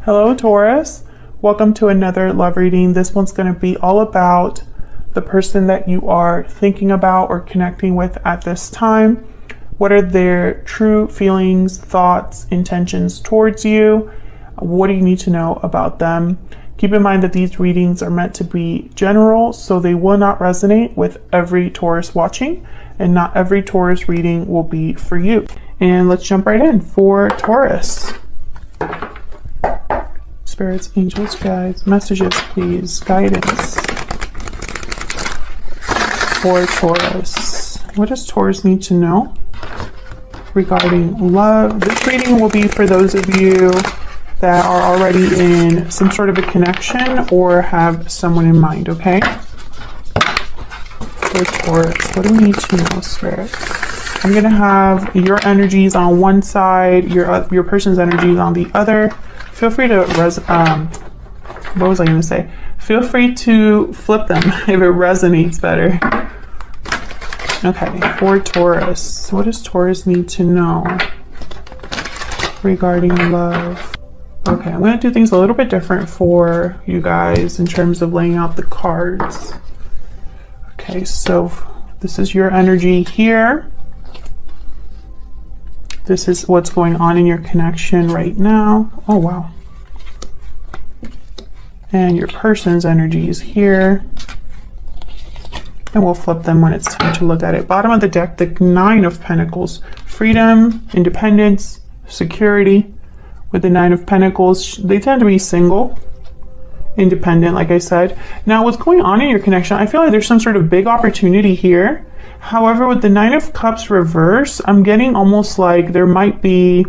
Hello, Taurus. Welcome to another love reading. This one's going to be all about the person that you are thinking about or connecting with at this time. What are their true feelings, thoughts, intentions towards you? What do you need to know about them? Keep in mind that these readings are meant to be general, so they will not resonate with every Taurus watching, and not every Taurus reading will be for you. And let's jump right in for Taurus. Spirits, angels, guides, messages, please, guidance for Taurus. What does Taurus need to know regarding love? This reading will be for those of you that are already in some sort of a connection or have someone in mind, okay? For Taurus, what do we need to know, Spirit? I'm going to have your energies on one side, your person's energies on the other. Feel free to, what was I going to say? Feel free to flip them if it resonates better. Okay, for Taurus, what does Taurus need to know regarding love? Okay, I'm going to do things a little bit different for you guys in terms of laying out the cards. Okay, so this is your energy here. This is what's going on in your connection right now. Oh, wow. And your person's energy is here. And we'll flip them when it's time to look at it. Bottom of the deck, the Nine of Pentacles. Freedom, independence, security. With the Nine of Pentacles, they tend to be single, independent, like I said. Now, what's going on in your connection, I feel like there's some sort of big opportunity here. However, with the Nine of Cups reverse, I'm getting almost like there might be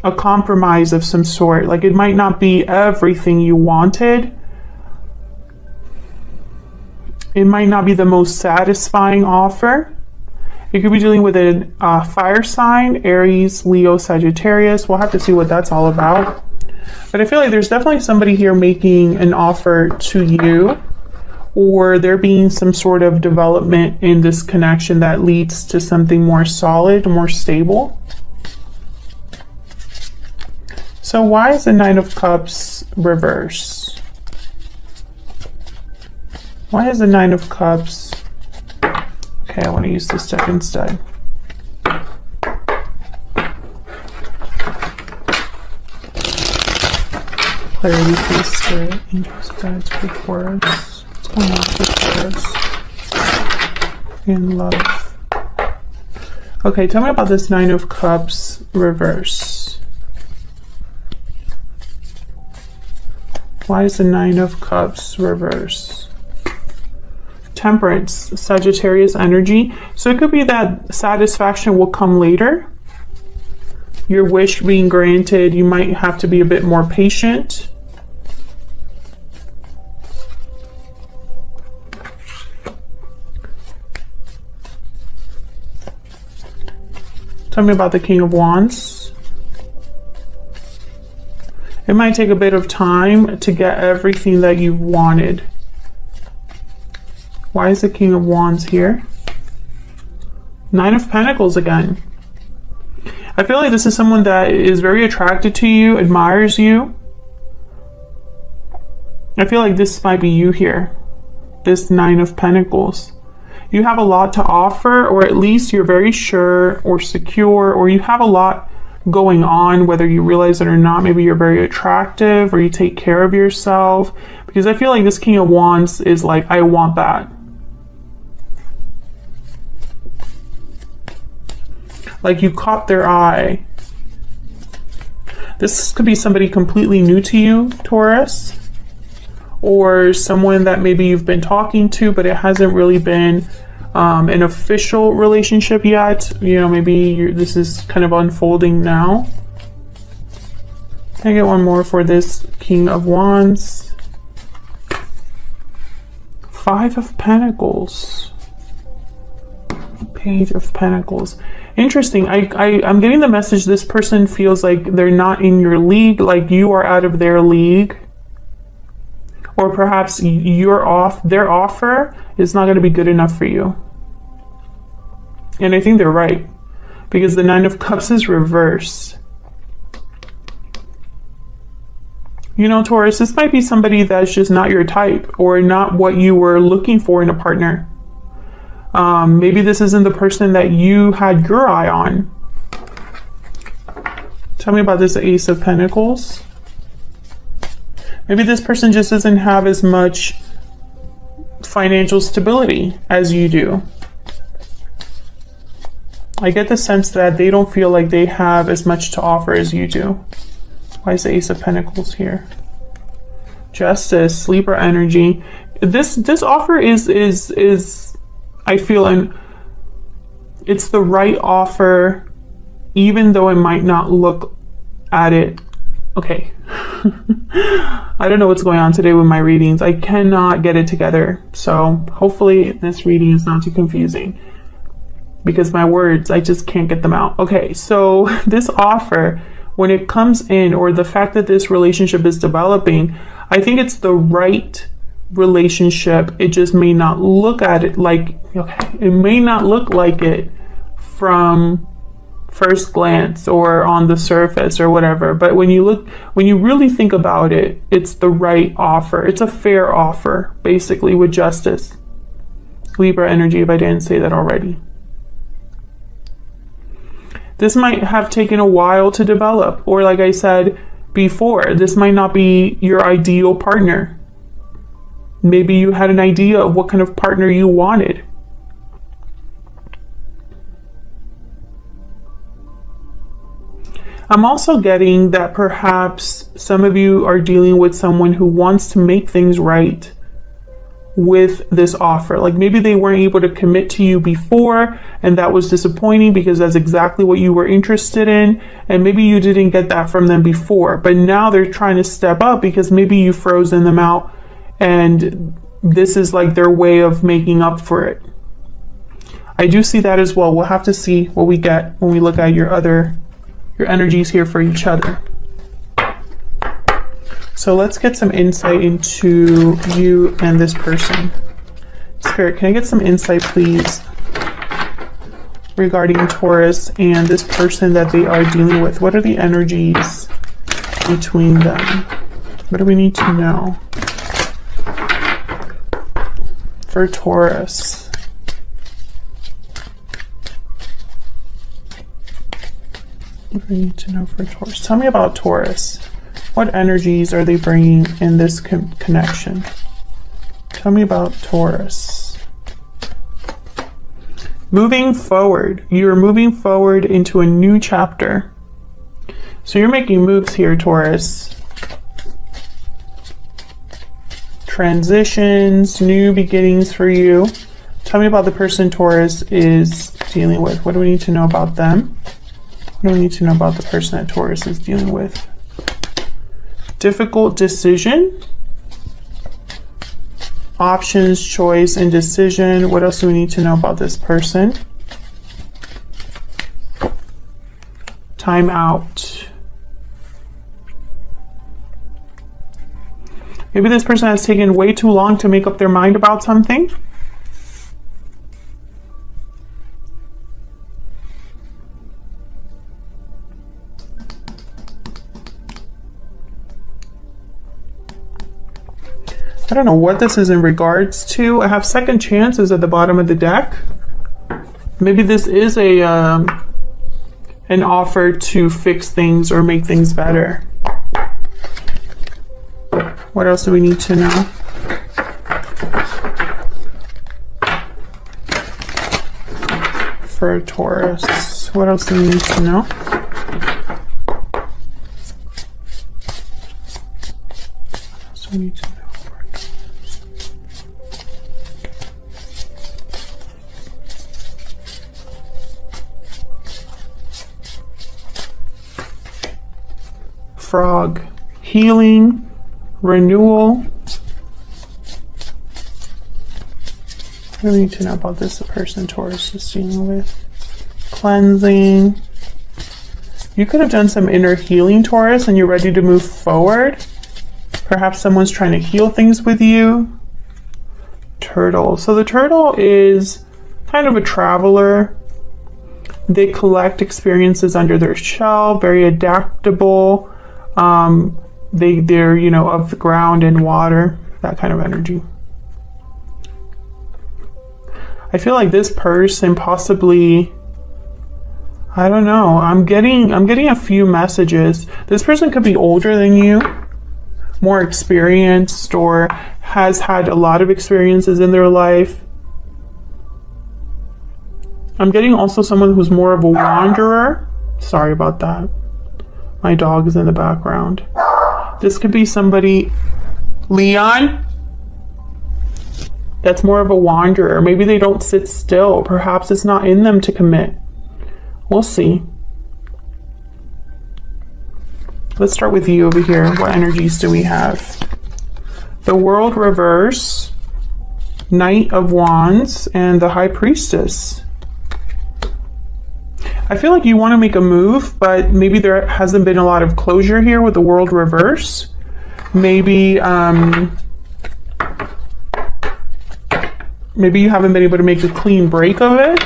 a compromise of some sort. Like it might not be everything you wanted. It might not be the most satisfying offer. You could be dealing with a fire sign, Aries, Leo, Sagittarius. We'll have to see what that's all about. But I feel like there's definitely somebody here making an offer to you, or there being some sort of development in this connection that leads to something more solid, more stable. So why is the Nine of Cups reverse? Why is the Nine of Cups? Okay, I want to use this deck instead. Clarity, please, Spirit, angels, guides, for us. What's going on with Taurus in love? Okay, tell me about this Nine of Cups reverse. Why is the Nine of Cups reverse? Temperance, Sagittarius energy. So it could be that satisfaction will come later. Your wish being granted, you might have to be a bit more patient. Tell me about the King of Wands. It might take a bit of time to get everything that you've wanted. Why is the King of Wands here? Nine of Pentacles again. I feel like this is someone that is very attracted to you, admires you. I feel like this might be you here. This Nine of Pentacles. You have a lot to offer, or at least you're very sure or secure, or you have a lot going on, whether you realize it or not. Maybe you're very attractive, or you take care of yourself. Because I feel like this King of Wands is like, I want that. Like you caught their eye. This could be somebody completely new to you, Taurus, or someone that maybe you've been talking to, but it hasn't really been an official relationship yet. You know, maybe this is kind of unfolding now. Can I get one more for this King of Wands? Five of Pentacles. Page of Pentacles. Interesting. I'm getting the message this person feels like they're not in your league, like you are out of their league. Or perhaps you're off, their offer is not going to be good enough for you. And I think they're right, because the Nine of Cups is reversed. You know, Taurus, this might be somebody that's just not your type or not what you were looking for in a partner. Maybe this isn't the person that you had your eye on. Tell me about this Ace of Pentacles. Maybe this person just doesn't have as much financial stability as you do. I get the sense that they don't feel like they have as much to offer as you do. Why is the Ace of Pentacles here? Justice, Libra energy. This offer is I feel, and it's the right offer, even though it might not look at it. Okay. I don't know what's going on today with my readings. I cannot get it together. So hopefully this reading is not too confusing, because my words, I just can't get them out. Okay, so this offer, when it comes in, or the fact that this relationship is developing, I think it's the right relationship. It just may not look at it like, okay, it may not look like it from first glance or on the surface or whatever, but when you really think about it, it's the right offer. It's a fair offer, basically, with justice. Libra energy, if I didn't say that already. This might have taken a while to develop, or like I said before, this might not be your ideal partner. Maybe you had an idea of what kind of partner you wanted. I'm also getting that perhaps some of you are dealing with someone who wants to make things right with this offer. Like maybe they weren't able to commit to you before, and that was disappointing because that's exactly what you were interested in, and maybe you didn't get that from them before, but now they're trying to step up because maybe you've frozen them out, and this is like their way of making up for it. I do see that as well. We'll have to see what we get when we look at your energies here for each other. So let's get some insight into you and this person. Spirit, can I get some insight, please, regarding Taurus and this person that they are dealing with? What are the energies between them? What do we need to know for Taurus? What do we need to know for Taurus? Tell me about Taurus. What energies are they bringing in this connection? Tell me about Taurus. Moving forward. You're moving forward into a new chapter. So you're making moves here, Taurus. Transitions, new beginnings for you. Tell me about the person Taurus is dealing with. What do we need to know about them? What do we need to know about the person that Taurus is dealing with? Difficult decision. Options, choice, and decision. What else do we need to know about this person? Time out. Maybe this person has taken way too long to make up their mind about something. I don't know what this is in regards to. I have second chances at the bottom of the deck. Maybe this is a an offer to fix things or make things better. What else do we need to know? For Taurus, what else do we need to know? What else do we need to know? Frog, healing, renewal. What do we need to know about this, the person Taurus is dealing with? Cleansing. You could have done some inner healing, Taurus, and you're ready to move forward. Perhaps someone's trying to heal things with you. Turtle. So the turtle is kind of a traveler. They collect experiences under their shell, very adaptable. they're, you know, of the ground and water, that kind of energy. I feel like this person possibly, I don't know, I'm getting a few messages. This person could be older than you, more experienced, or has had a lot of experiences in their life. I'm getting also someone who's more of a wanderer. Sorry about that. My dog is in the background. This could be somebody, Leon, that's more of a wanderer. Maybe they don't sit still. Perhaps it's not in them to commit. We'll see. Let's start with you over here. What energies do we have? The World reverse, Knight of Wands, and the High Priestess. I feel like you want to make a move, but maybe there hasn't been a lot of closure here with the World reverse. Maybe maybe you haven't been able to make a clean break of it.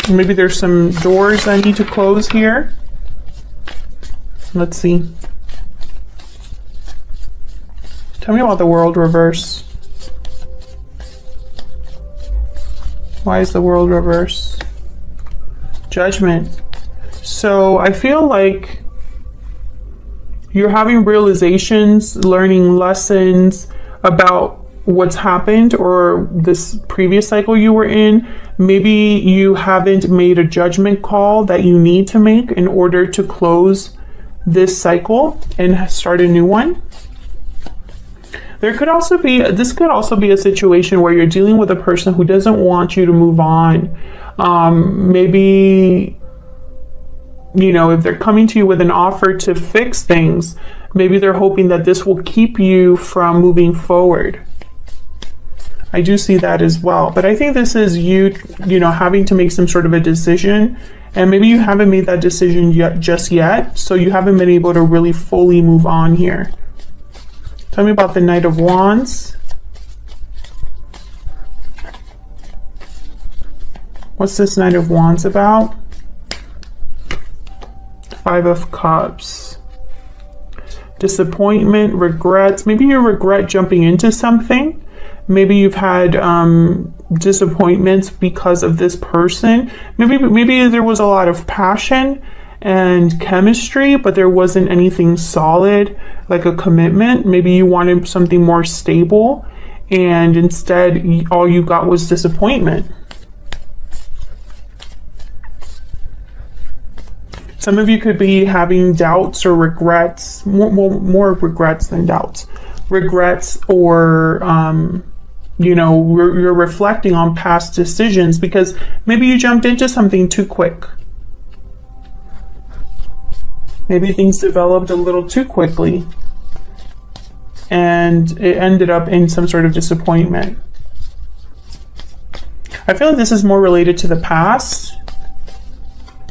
Maybe there's some doors that need to close here. Let's see. Tell me about the World reverse. Why is the World reverse? Judgment. So I feel like you're having realizations, learning lessons about what's happened or this previous cycle you were in. Maybe you haven't made a judgment call that you need to make in order to close this cycle and start a new one. There could also be, this could also be a situation where you're dealing with a person who doesn't want you to move on. Maybe, you know, if they're coming to you with an offer to fix things, maybe they're hoping that this will keep you from moving forward. I do see that as well. But I think this is you know, having to make some sort of a decision. And maybe you haven't made that decision just yet. So you haven't been able to really fully move on here. Tell me about the Knight of Wands. What's this Knight of Wands about? Five of Cups. Disappointment, regrets. Maybe you regret jumping into something. Maybe you've had disappointments because of this person. Maybe there was a lot of passion and chemistry, but there wasn't anything solid, like a commitment. Maybe you wanted something more stable, and instead all you got was disappointment. Some of you could be having doubts or regrets, more regrets than doubts. Regrets, or you know, you're reflecting on past decisions because maybe you jumped into something too quick. Maybe things developed a little too quickly and it ended up in some sort of disappointment. I feel like this is more related to the past.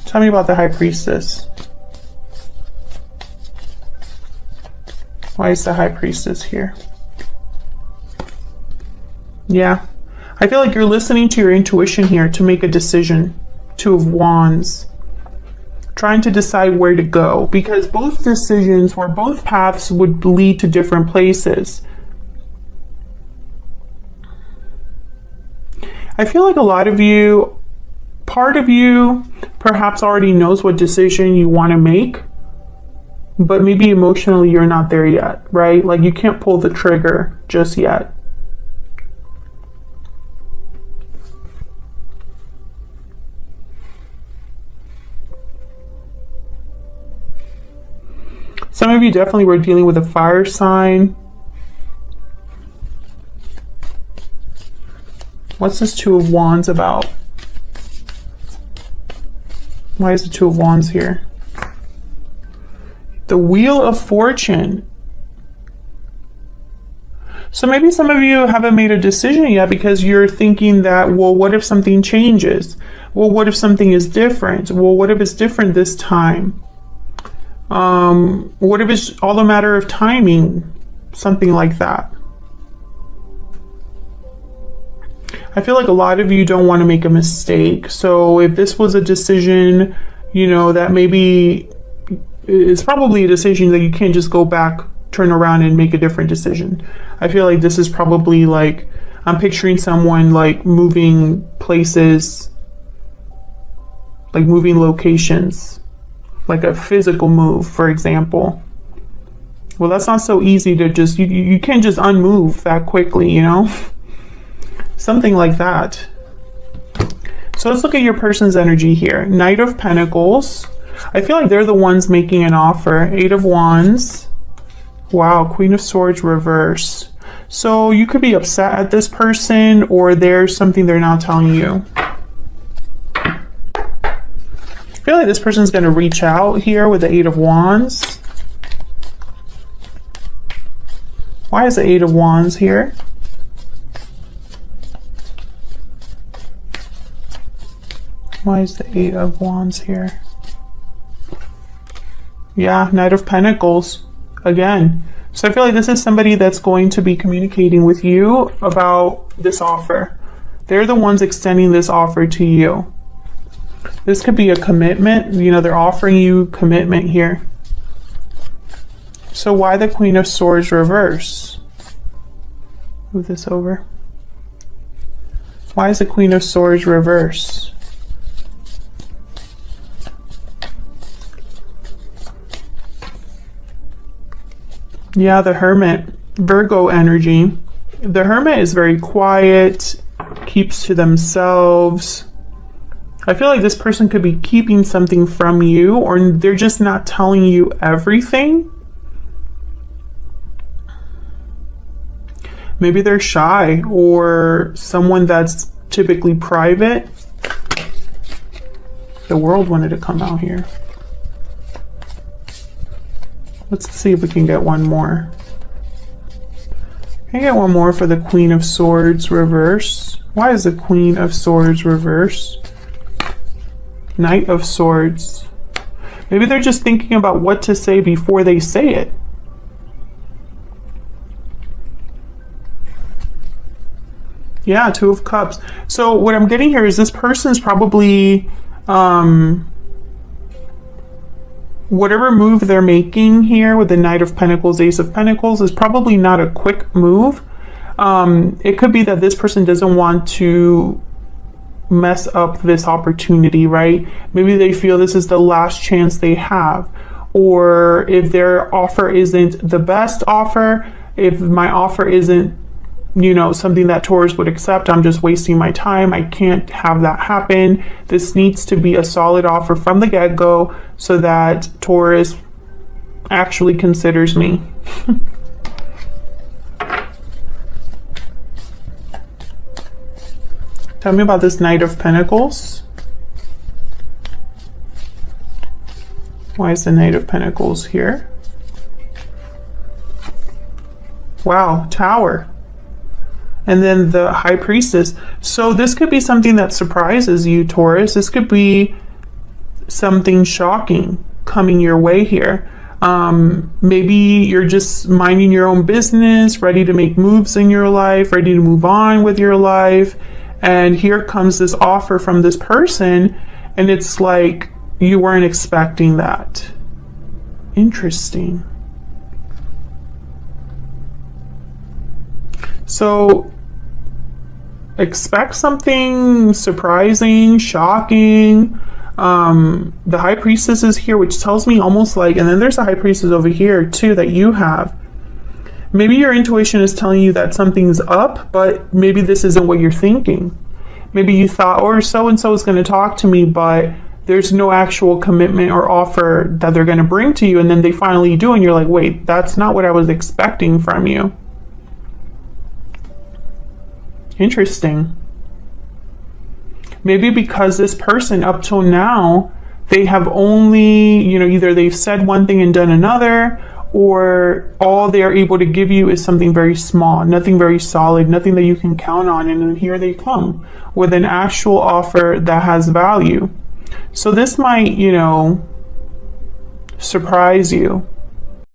Tell me about the High Priestess. Why is the High Priestess here? Yeah, I feel like you're listening to your intuition here to make a decision. Two of Wands. Trying to decide where to go, because both decisions or both paths would lead to different places. I feel like a lot of you, part of you perhaps already knows what decision you want to make, but maybe emotionally you're not there yet, right? Like you can't pull the trigger just yet. Some of you definitely were dealing with a fire sign. What's this Two of Wands about? Why is the Two of Wands here? The Wheel of Fortune. So maybe some of you haven't made a decision yet because you're thinking that, well, what if something changes? Well, what if something is different? Well, what if it's different this time? What if it's all a matter of timing? Something like that. I feel like a lot of you don't want to make a mistake. So if this was a decision, you know, that maybe it's probably a decision that you can't just go back, turn around and make a different decision. I feel like this is probably like, I'm picturing someone like moving places, like moving locations, like a physical move, for example. Well, that's not so easy to just, you can't just unmove that quickly, you know? Something like that. So let's look at your person's energy here. Knight of Pentacles. I feel like they're the ones making an offer. 8 of Wands. Wow, Queen of Swords reverse. So you could be upset at this person, or there's something they're not telling you. I feel like this person's going to reach out here with the 8 of Wands. Why is the 8 of Wands here? Why is the 8 of Wands here? Yeah, Knight of Pentacles again. So I feel like this is somebody that's going to be communicating with you about this offer. They're the ones extending this offer to you. This could be a commitment. You know, they're offering you commitment here. So why the Queen of Swords reverse? Move this over. Why is the Queen of Swords reverse? Yeah, the Hermit, Virgo energy. The Hermit is very quiet, keeps to themselves. I feel like this person could be keeping something from you, or they're just not telling you everything. Maybe they're shy, or someone that's typically private. The World wanted to come out here. Let's see if we can get one more. Can I get one more for the Queen of Swords reverse? Why is the Queen of Swords reverse? Knight of Swords. Maybe they're just thinking about what to say before they say it. Yeah, 2 of Cups. So what I'm getting here is this person's probably whatever move they're making here with the Knight of Pentacles, Ace of Pentacles is probably not a quick move. It could be that this person doesn't want to mess up this opportunity, right? Maybe they feel this is the last chance they have. Or if their offer isn't the best offer, if my offer isn't, you know, something that Taurus would accept, I'm just wasting my time. I can't have that happen. This needs to be a solid offer from the get-go so that Taurus actually considers me. Tell me about this Knight of Pentacles. Why is the Knight of Pentacles here? Wow, Tower. And then the High Priestess. So this could be something that surprises you, Taurus. This could be something shocking coming your way here. Maybe you're just minding your own business, ready to make moves in your life, ready to move on with your life. And here comes this offer from this person, and it's like you weren't expecting that. Interesting. So expect something surprising, shocking. The High Priestess is here, which tells me almost like, and then there's a High Priestess over here too that you have. Maybe your intuition is telling you that something's up, but maybe this isn't what you're thinking. Maybe you thought, or so-and-so is going to talk to me, but there's no actual commitment or offer that they're going to bring to you, and then they finally do, and you're like, wait, that's not what I was expecting from you. Interesting. Maybe because this person up till now, they have only, you know, either they've said one thing and done another, or all they are able to give you is something very small, nothing very solid, nothing that you can count on. And then here they come with an actual offer that has value. So this might, you know, surprise you.